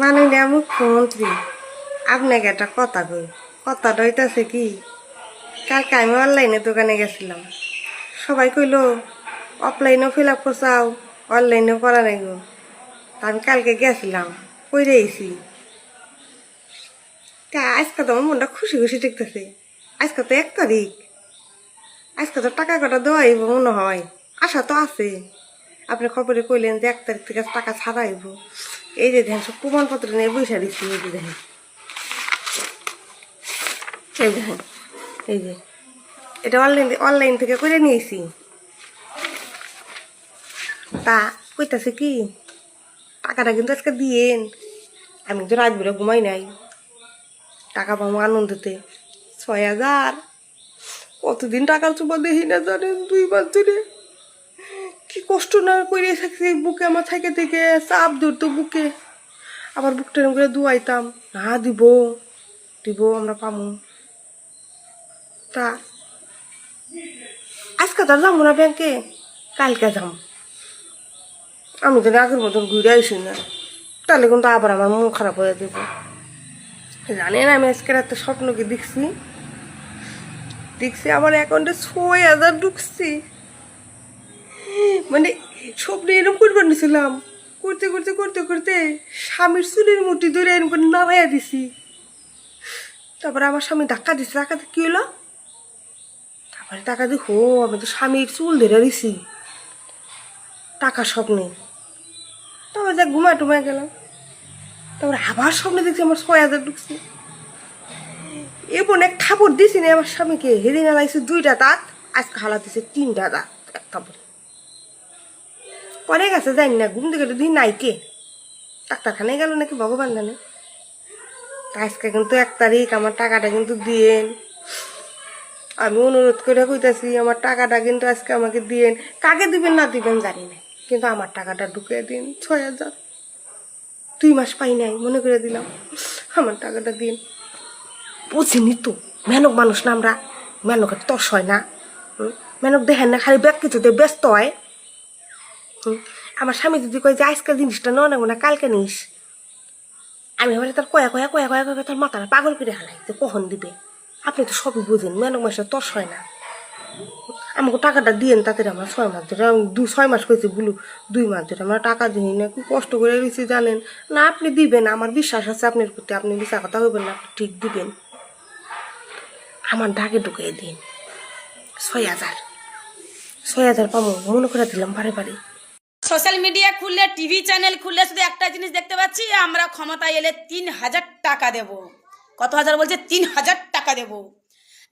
মাননীয় মুখ্যমন্ত্রী, আপনাকে একটা কথা কই। কথাটা হইতাছে কি, কালকে আমি অনলাইনে দোকানে গেছিলাম। সবাই কইলো অফলাইনেও ফিল আপ করছাও, অনলাইনেও করা নাই গো। আমি কালকে গেছিলাম, কইরে আইছি। তা আজকে তো আমার মনটা খুশি খুশি ঠেকতেছে। আজকে তো 1 তারিখ, আজকে তো টাকা কটা দেওয়া হইব মনে হয়, আশা তো আছে। আপনি খবরে কইলেন যে 1 তারিখ থেকে টাকা ছাড়া হইব। এই যে দেখেন সব প্রমাণপত্র নিয়ে বসে দিচ্ছি। এই যে দেখেন, এই দেখেন, এই যে এটা অনলাইন থেকে করে নিয়েছি। তা কইতাছে কি, টাকাটা কিন্তু আজকে দিয়েন। আমি তো রাত বেলা ঘুমাই নাই, টাকা পাবো আনন্দতে। 6,000, কতদিন টাকার চোপা দেখি না জানেন, 2 মাস ধরে কি কষ্ট না করে থাকছি। বুকে আমার থেকে থেকে চাপ ধরতো বুকে, আবার বুকটা এরকম করে দুয়াইতাম। না দিব দিব, আমরা পামু। তা আজকে তো যাবো না ব্যাংকে, কালকে যাম। আমি তো আগের মতন ঘুরে আইসি না, তাহলে কিন্তু আবার আমার মন খারাপ হয়ে যাবে। জানেন আমি আজকে রাতে স্বপ্ন কি দেখছি, আমার অ্যাকাউন্টে 6,000 ঢুকছি। মানে স্বপ্নে এরকম করবার নিছিলাম, করতে করতে করতে করতে স্বামীর চুলের মুঠি ধরে এরকম করে নাড়াইয়া দিছি। তারপরে আমার স্বামী ধাক্কা দিছে, ধাক্কাতে কি হলো, তারপরে টাকা দেখো আমি তো স্বামীর চুল ধরে দিছি টাকা স্বপ্নে। তারপরে যা ঘুমায় টুমায় গেলাম, তারপরে আবার স্বপ্নে দেখছি আমার 6,000 ঢুকছে। এমন এক থাপড় দিছি না আমার স্বামীকে, হেদিন লাগছে 2টা দাঁত, আজকে হালা দিছে 3টা দাঁত এক থাপড়। পরে গেছে জানি না, ঘুম থেকে দিন নাইকে ডাক্তারখানায় গেল নাকি ভগবান জানে। আজকে কিন্তু 1 তারিখ, আমার টাকাটা কিন্তু দিয়েন। আমি অনুরোধ করে কইতাছি, আমার টাকাটা কিন্তু আজকে আমাকে দিয়েন। কাকে দিবেন না দিবেন জানি না, কিন্তু আমার টাকাটা ঢুকে দিন। 6,000, 2 মাস পাই নাই, মনে করে দিলাম। আমার টাকাটা দিন। বুঝিনি তো, মেনক মানুষ না আমরা, মেনকের তস হয় না। মেনক দেখেন না, খালি ব্যাগ কিছুতে ব্যস্ত হয়। আমার স্বামী যদি কয় যে আজকাল জিনিসটা নেবো না, কালকে নিস, আমি আবার তার কয়া কয়া কয়া কয়া কয়া তার মাথাটা পাগল করে হালাই যে কখন দিবে। আপনি তো সবই বুঝেন, মেনক মাসে তস হয় না। আমাকে টাকাটা দিয়েন, তাতে আমার 6 মাস ধরে, আমি 6 মাস করেছি বলু, 2 মাস ধরে আমরা টাকা দিই না, কি কষ্ট করে রয়েছি জানেন না। আপনি দিবেন, আমার বিশ্বাস আছে আপনার প্রতি, আপনি মিশা কথা হইবেন না, আপনি ঠিক দিবেন। আমার ডাকে ঢুকিয়ে দিন। 6,000, 6,000 পাবো মনে করে দিলাম বারে বারে। সোশ্যাল মিডিয়া খুললে, টিভি চ্যানেল খুললে শুধু একটা জিনিস দেখতে পাচ্ছি, আমরা ক্ষমতায় এলে 3,000 টাকা দেব। কত হাজার বলছে? 3,000 টাকা দেব।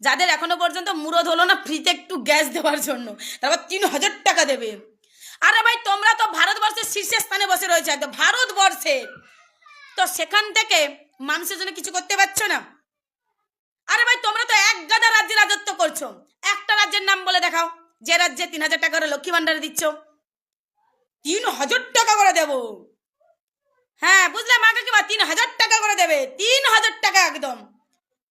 যাদের এখনো পর্যন্ত মুরদ হলো না ফ্রিতে একটু গ্যাস দেওয়ার জন্য, তারপর 3,000 টাকা দেবে। আরে ভাই, তোমরা তো ভারতবর্ষের শীর্ষস্থানে বসে রয়েছে, একদম ভারতবর্ষে, তো সেখান থেকে মানুষের জন্য কিছু করতে পারছো না। আরে ভাই, তোমরা তো এক গাদা রাজ্যে রাজত্ব করছো। একটা রাজ্যের নাম বলে দেখাও যে রাজ্যে 3,000 টাকা করে লক্ষ্মী ভান্ডারে দিচ্ছ। 3,000 টাকা করে দেব। হ্যাঁ, বুঝলে মা কাকিমা, 3,000 টাকা করে দেবে। 3,000 টাকা একদম।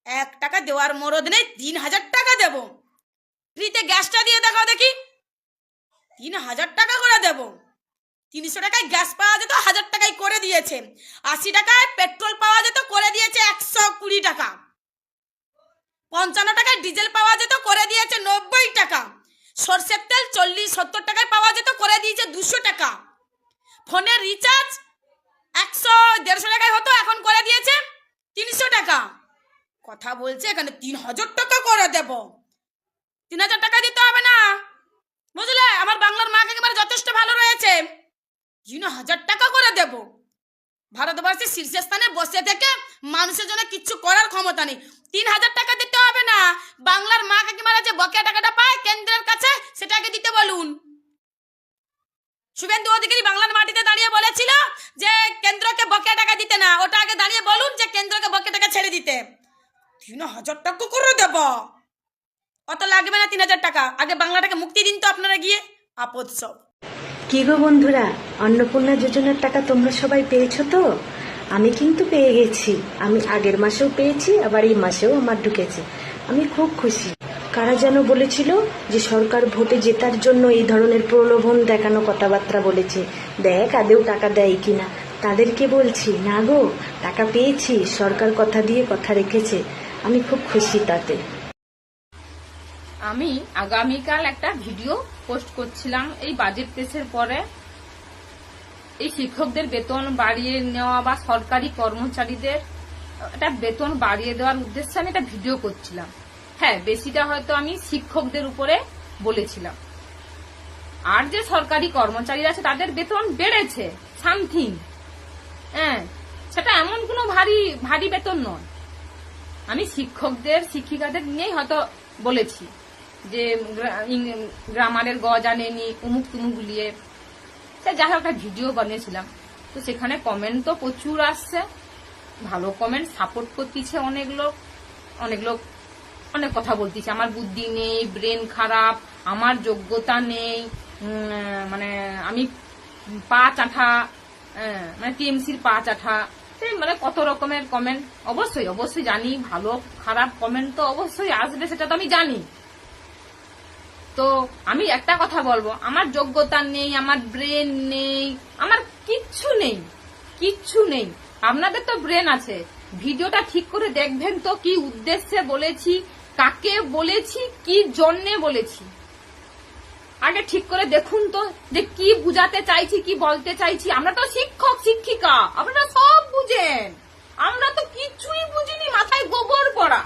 1 টাকা দেওয়ার মরদ নেই, 3,000 টাকা দেব। ফ্রিতে গ্যাসটা দিয়ে দেখাও দেখি। 3,000 টাকা করে দেব। 300 টাকায় গ্যাস পাওয়া যেত, 1,000 টাকায় করে দিয়েছে। 80 টাকায় পেট্রোল পাওয়া যেত, করে দিয়েছে 120 টাকা। 55 টাকায় ডিজেল পাওয়া যেত, করে দিয়েছে 90 টাকা। সরষের তেল 40-70 টাকায় পাওয়া যেত, করে দিয়েছে 200 টাকা। ফোনের রিচার্জ 100-150 টাকায় হতো, এখন করে দিয়েছে 300 টাকা। কথা বলছে এখানে 3,000 টাকা করে দেব। 3,000 টাকা দিতে হবে না, বুঝলে? আমার বাংলার মা একেবারে যথেষ্ট ভালো রয়েছে। 3,000 টাকা করে দেব। ভারতবর্ষের শীর্ষস্থানে বসে থেকে মানুষের জন্য কিচ্ছু করার ক্ষমতা নেই। 3,000 টাকা দিতে হবে না, বাংলার মা কাকিমারা যে বকেয়া টাকাটা পায় কেন্দ্রের কাছে, সেটাকে দিতে বলুন। শুভেন্দু অধিকারী বাংলার মাটিতে দাঁড়িয়ে বলেছিল যে কেন্দ্রকে বকেয়া টাকা দিতে না, ওটা আগে দাঁড়িয়ে বলুন যে কেন্দ্রকে বকেয়া টাকা ছেড়ে দিতে। 3,000 টাকা করে দেব। অত লাগবে না 3,000 টাকা, আগে বাংলাটাকে মুক্তি দিন তো আপনারা গিয়ে। আপদ সব। কি গো বন্ধুরা, অন্নপূর্ণা যোজনার টাকা তোমরা সবাই পেয়েছো তো? আমি কিন্তু পেয়ে গেছি। আমি আগের মাসেও পেয়েছি, আবার এই মাসেও আমার ঢুকেছে। আমি খুব খুশি। কারা যেন বলেছিল যে সরকার ভোটে জেতার জন্য এই ধরনের প্রলোভন দেখানো কথাবার্তা বলেছে। দেখ আদেও টাকা দেয় কিনা। তাদেরকে বলছি, না গো, টাকা পেয়েছি, সরকার কথা দিয়ে কথা রেখেছে, আমি খুব খুশি তাতে। আমি আগামীকাল একটা ভিডিও পোস্ট করছিলাম এই বাজেট পেশের পরে। এই শিক্ষকদের বেতন বাড়িয়ে নেওয়া বা সরকারি কর্মচারীদের একটা বেতন বাড়িয়ে দেওয়ার উদ্দেশ্যে আমি একটা ভিডিও করছিলাম। হ্যাঁ, বেশিটা হয়তো আমি শিক্ষকদের উপরে বলেছিলাম। আর যে সরকারি কর্মচারীরা আছে তাদের বেতন বেড়েছে সামথিং। হ্যাঁ, সেটা এমন কোনো ভারী বেতন নয়। আমি শিক্ষকদের শিক্ষিকাদের নিয়েই হয়তো বলেছি যে গ্রামারের গজ আনেনি, উমুক তুমুক গুলিয়ে, যাই হোক একটা ভিডিও বানিয়েছিলাম। তো সেখানে কমেন্ট তো প্রচুর আসছে, ভালো কমেন্ট, সাপোর্ট করতেছে অনেক লোক অনেক কথা বলতেছে, আমার বুদ্ধি নেই, ব্রেন খারাপ, আমার যোগ্যতা নেই, মানে আমি পা চাঠা, মানে টিএমসির পা চাঠা, মানে কত রকমের কমেন্ট। অবশ্যই জানি, ভালো খারাপ কমেন্ট তো অবশ্যই আসবে, সেটা তো আমি জানি। তো আমি একটা কথা বলবো, আমার যোগ্যতা নেই, আমার ব্রেন নেই, আমার কিচ্ছু নেই। আপনাদের তো ব্রেন আছে। ভিডিওটা ঠিক করে দেখবেন তো কি উদ্দেশ্যে বলেছি, কাকে বলেছি, কি জন্যে বলেছি, আগে ঠিক করে দেখুন তো যে কি বুঝাতে চাইছি, কি বলতে চাইছি। আমরা তো শিক্ষক শিক্ষিকা, আপনারা সব বুঝেন, আমরা তো কিছুই বুঝিনি, মাথায় গোবর পড়া,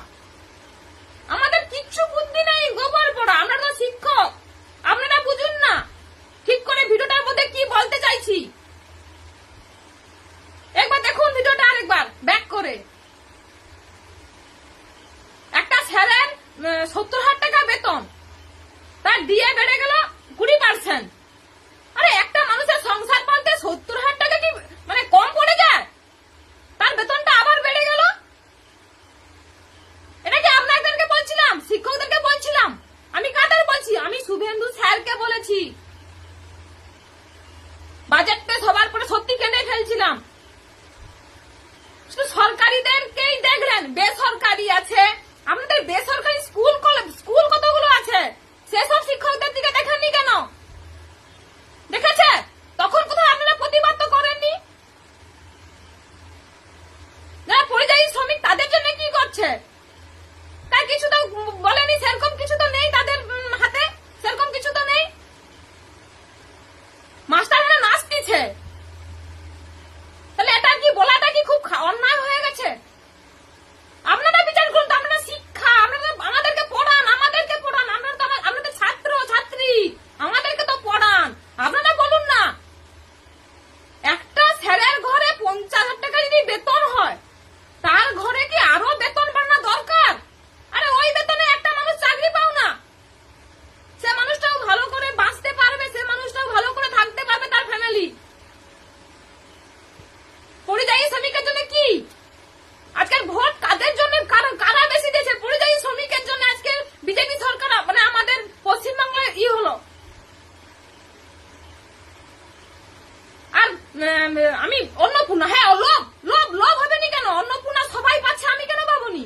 আমাদের কিচ্ছু বুদ্ধি নেই, গোবর পড়া। আমরা তো শিক্ষক, আপনারা বুঝুন না ঠিক করে ভিডিওটার মধ্যে কি বলতে চাইছি। একবার দেখুন ভিডিওটা, আরেকবার ব্যাক করে। একটা স্যারের 70,000 টাকা বেতন, তার দিয়ে বেড়ে গেল 20%। আরে একটা মানুষের সংসার পালতে 70,000 টাকা কি মানে কম পড়ে যায়? তার বেতনটা আবার বেড়ে গেল। এটা কি আপনাদেরকে বলছিলাম, শিক্ষকদেরকে বলছিলাম? আমি কাদের বলছি? আমি শুভেন্দু স্যারকে বলেছি। বাজেটটা সবার পরে সত্যি কেটে ফেলছিলাম। শুধু সরকারিদেরকেই দেখলেন, বেসরকারি আছে, আপনাদের বেসরকারি স্কুল কতগুলো আছে, সেসব শিক্ষকদের দিকে দেখেননি কেন? দেখেছে? তখন কোথাও আপনারা প্রতিবাদ তো করেননি। যারা পরিযায়ী শ্রমিক তাদের জন্য কি করছে তার কিছু তো বলেনি, সেরকম কিছু তো নেই তাদের হাতে, সেরকম কিছু তো নেই। মাস্টাররা নাচতেছে, তাহলে এটা কি বলাটা কি খুব অন্যায় হয়ে গেছে? আপনারা বিচার করুন তো, আপনারা শিক্ষা, আমাদেরকে পড়ান, আপনারা তো আমাদের ছাত্র ছাত্রী, আমাদেরকে তো পড়ান, আপনারা বলুন না। একটা স্যারের ঘরে 50,000 টাকা যদি বেতন হয়, তার ঘরে কি আরো বেতন বাড়ানো দরকার? আরে ওই বেতনে একটা মানুষ চাকরি পাও না, সে মানুষটাও ভালো করে বাঁচতে পারবে, সে মানুষটাও ভালো করে থাকতে পারবে, তার ফ্যামিলি। পরিযায়ী শ্রমিকের জন্য কি আজকের ভোট কাদের জন্য, কারা বেশি দিয়েছে? পরিযায়ী শ্রমিকের জন্য আজকে বিজেপি সরকার, মানে আমাদের পশ্চিমবাংলায় হলো। আর আমি অন্নপূর্ণা, হ্যাঁ লোভ হবে নি কেন? অন্নপূর্ণা সবাই পাচ্ছে, আমি কেন পাবনি?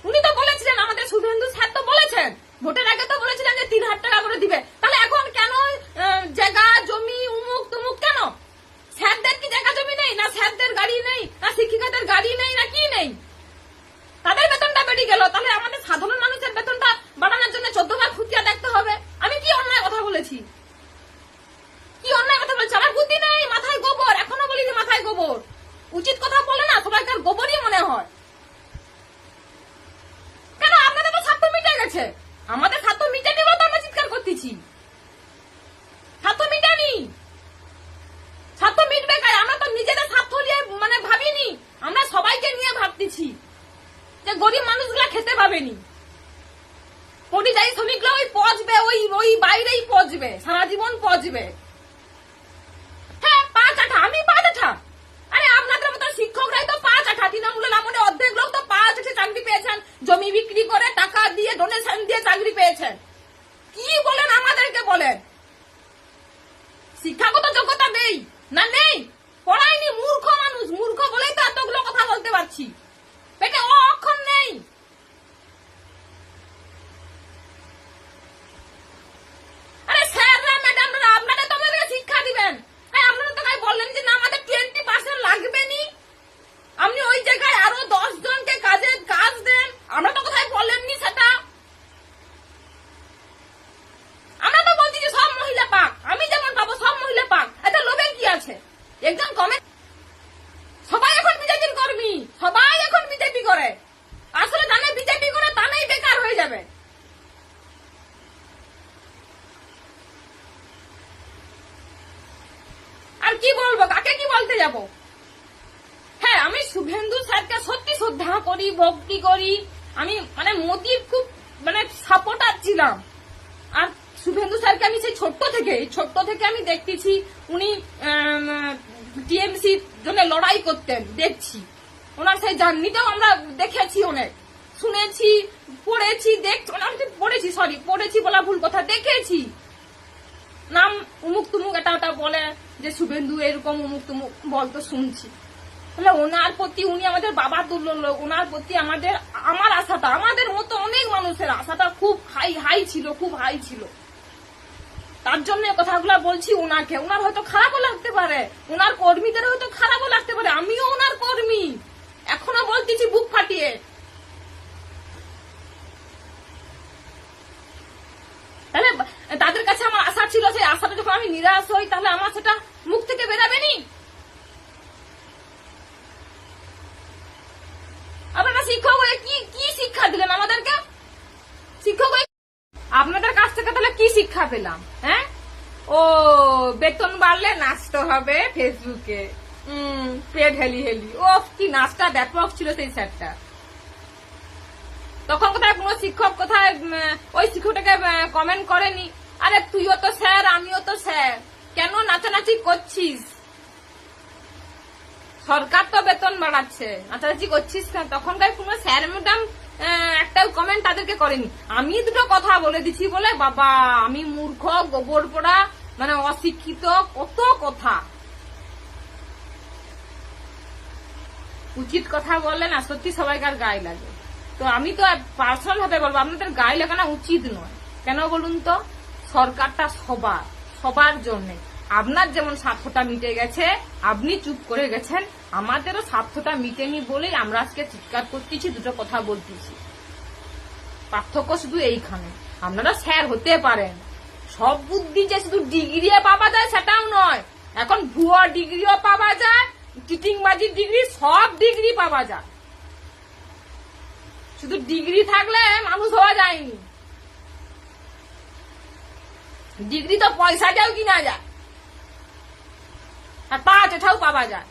উনি তো বলেছিলেন, আমাদের শুভেন্দু স্যার তো বলেছেন, ভোটের আগে তো বলেছিলেন যে 3,000 টাকা করে দিবে। তাহলে এখন কেন জায়গা জমি উমুক তুমুক কেন? স্যারদের কি জায়গা জমি নেই? না স্যারদের গাড়ি নেই? না শিক্ষিকাদের গাড়ি নেই? না কি নেই? তাদের বেতনটা বেড়ে গেল, তাহলে আমাদের সাধারণ মানুষের বেতনটা বাড়ানোর জন্য 14 বার খুঁটিয়া দেখতে হবে। আমি কি অন্যায় কথা বলেছি? আমার বুদ্ধি নেই, মাথায় গোবর, এখনো বলিনি মাথায় গোবর। উচিত কথা বলে না, সবাইকার গোবরই মনে হয়। কেন আপনাদের তো স্বার্থ মিটে গেছে, আমাদের স্বার্থ মিটেনি বলে তো আমরা চিৎকার করতেছি। স্বার্থ মিটেনি, স্বার্থ মিটবে কাজ। আমরা তো নিজেদের স্বার্থ নিয়ে মানে ভাবিনি, আমরা সবাইকে নিয়ে ভাবতেছি যে গরিব মানুষগুলা খেতে পাবেনি। পরিযায়ী শ্রমিকরা ওই পচবে, ওই বাইরেই পচবে, সারা জীবন পচবে। হ্যাঁ, পা চাঠা, আমি পা চাঠা। আরে আপনাদের মতো শিক্ষকরাই তো পা চাঠা। তৃণমূলের আমলে অর্ধেক লোক তো পা চাঠে চাকরি পেয়েছেন, জমি বিক্রি করে, টাকা দিয়ে, ডোনেশন দিয়ে চাকরি পেয়েছেন। কি বলেন আমাদেরকে বলেন? শিক্ষাগত যোগ্যতা নেই না? নেই, পড়াইনি, মূর্খ মানুষ, মূর্খ বলেই তো এতগুলো কথা বলতে পারছি। পেটে অক্ষর নেই। আরে স্যাররা ম্যাডামরা আপনারা তো আমাদেরকে শিক্ষা দিবেন। আপনারা তো বললেন যে একজন কমেন্ট, সবাই এখন বিজেপির কর্মী, সবাই এখন বিজেপি করে, আসলে জানে বিজেপি করে তানেই বেকার হয়ে যাবে। আর কি বলবো, কাকে কি বলতে যাব? হ্যাঁ, আমি শুভেন্দু স্যারকে সত্যি শ্রদ্ধা করি, ভক্তি করি, আমি মানে মোদির খুব মানে সাপোর্টার ছিলাম। আর শুভেন্দু স্যারকে আমি সেই ছোট্ট থেকে আমি দেখতেছি উনি টিএমসি জন্য লড়াই করতেন, দেখছি ওনার সেই জার্নিটাও আমরা দেখেছি, অনেক শুনেছি, পড়েছি, পড়েছি বলা ভুল কথা, দেখেছি। নাম উমুক তুমুক এটা ওটা বলে যে শুভেন্দু এরকম উমুক তুমুক বলতো শুনছি। তাহলে ওনার প্রতি, উনি আমাদের বাবা তুল্য লোক, ওনার প্রতি আমার আশাটা, আমাদের মতো অনেক মানুষের আশাটা খুব হাই ছিল, খুব হাই ছিল। তার জন্য কথাগুলো বলছি ওনাকে। ওনার হয়তো খারাপও লাগতে পারে, ওনার কর্মীদের হয়তো খারাপও লাগতে পারে, আমিও ওনার কর্মী, এখনো বলতেছি বুক ফাটিয়ে। তাহলে তাদের কাছে আমার আশা ছিল, সেই আশাটা যখন আমি নিরাশ হই তাহলে আমার সেটা মুখ থেকে বেরাবে নি। আপনারা শিক্ষক হয়ে কি শিক্ষা দিলেন আমাদেরকে? শিক্ষক হয়ে আপনাদের কাছ থেকে তাহলে কি শিক্ষা পেলাম? হ্যাঁ, ও বেতন বাড়লে নাচতে হবে ফেসবুকে, পেট হেলি ও কি নাচটা ব্যাপক ছিল সেই স্যারটা। তখন কোথায় কোনো শিক্ষক কোথায় ওই শিক্ষকটাকে কমেন্ট করেনি, আরে তুইও তো স্যার, আমিও তো স্যার, কেন নাচানাচি করছিস? সরকার তো বেতন বাড়াচ্ছে, নাচানাচি করছিস কেন? তখনকার কোনো স্যার ম্যাডাম একটা কমেন্ট তাদেরকে করেনি। আমি দুটো কথা বলে দিচ্ছি বলে বাবা আমি মূর্খ, গোবর পোড়া, মানে অশিক্ষিত, কত কথা। উচিত কথা বললে না সত্যি সবাইকার গায়ে লাগে। তো আমি তো পার্সোনাল ভাবে বলবো আপনাদের গায়ে লাগানো উচিত নয়। কেন বলুন তো? সরকারটা সবার জন্য। আপনার যেমন স্বার্থটা মিটে গেছে, আপনি চুপ করে গেছেন, আমাদেরও স্বার্থটা মিটেনি বলেই আমরা আজকে চিৎকার করতেছি, দুটো কথা বলতেছি। পার্থক্য শুধু এইখানে। আপনারা স্যার হতে পারেন, সব বুদ্ধি যে শুধু ডিগ্রি পাওয়া যায় সেটাও নয়, এখন ভুয়া ডিগ্রিও পাওয়া যায়, চিটিংবাজির ডিগ্রি, সব ডিগ্রি পাওয়া যায়। শুধু ডিগ্রি থাকলে মানুষ হওয়া যায়নি, ডিগ্রি তো পয়সা দিয়েও কিনা যায়, আর পাওয়া যায়, পাওয়া যায়।